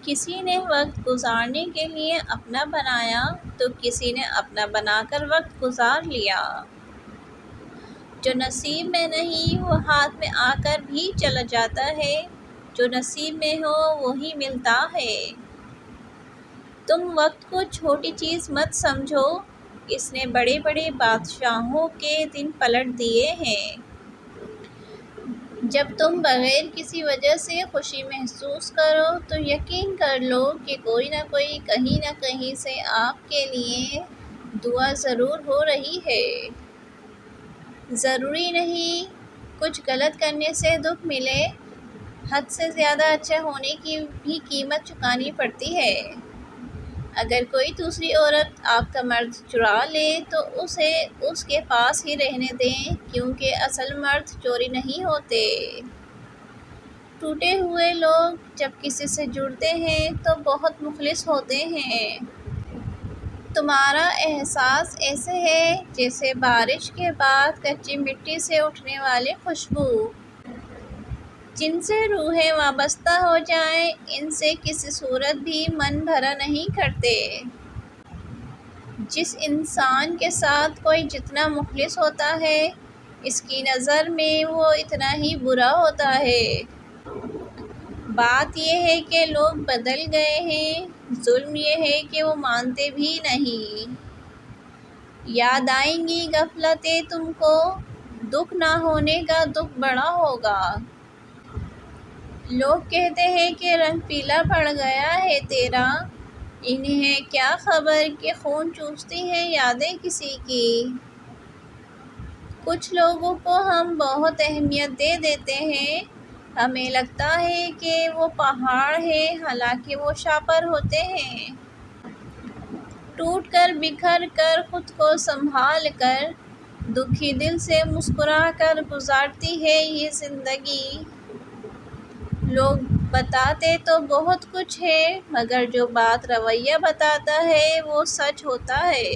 کسی نے وقت گزارنے کے لیے اپنا بنایا تو کسی نے اپنا بنا کر وقت گزار لیا۔ جو نصیب میں نہیں وہ ہاتھ میں آ کر بھی چلا جاتا ہے، جو نصیب میں ہو وہی ملتا ہے۔ تم وقت کو چھوٹی چیز مت سمجھو، اس نے بڑے بڑے بادشاہوں کے دن پلٹ دیے ہیں۔ جب تم بغیر کسی وجہ سے خوشی محسوس کرو تو یقین کر لو کہ کوئی نہ کوئی کہیں نہ کہیں سے آپ کے لیے دعا ضرور ہو رہی ہے۔ ضروری نہیں کچھ غلط کرنے سے دکھ ملے، حد سے زیادہ اچھا ہونے کی بھی قیمت چکانی پڑتی ہے۔ اگر کوئی دوسری عورت آپ کا مرد چرا لے تو اسے اس کے پاس ہی رہنے دیں، کیونکہ اصل مرد چوری نہیں ہوتے۔ ٹوٹے ہوئے لوگ جب کسی سے جڑتے ہیں تو بہت مخلص ہوتے ہیں۔ تمہارا احساس ایسے ہے جیسے بارش کے بعد کچی مٹی سے اٹھنے والی خوشبو۔ جن سے روحیں وابستہ ہو جائیں ان سے کسی صورت بھی من بھرا نہیں کرتے۔ جس انسان کے ساتھ کوئی جتنا مخلص ہوتا ہے اس کی نظر میں وہ اتنا ہی برا ہوتا ہے۔ بات یہ ہے کہ لوگ بدل گئے ہیں، ظلم یہ ہے کہ وہ مانتے بھی نہیں۔ یاد آئیں گی غفلتیں تم کو، دکھ نہ ہونے کا دکھ بڑا ہوگا۔ لوگ کہتے ہیں کہ رنگ پیلا پڑ گیا ہے تیرا، انہیں کیا خبر کہ خون چوستی ہیں یادیں کسی کی۔ کچھ لوگوں کو ہم بہت اہمیت دے دیتے ہیں، ہمیں لگتا ہے کہ وہ پہاڑ ہیں حالانکہ وہ شاپر ہوتے ہیں۔ ٹوٹ کر بکھر کر خود کو سنبھال کر دکھی دل سے مسکرا کر گزارتی ہے یہ زندگی۔ لوگ بتاتے تو بہت کچھ ہے مگر جو بات رویہ بتاتا ہے وہ سچ ہوتا ہے۔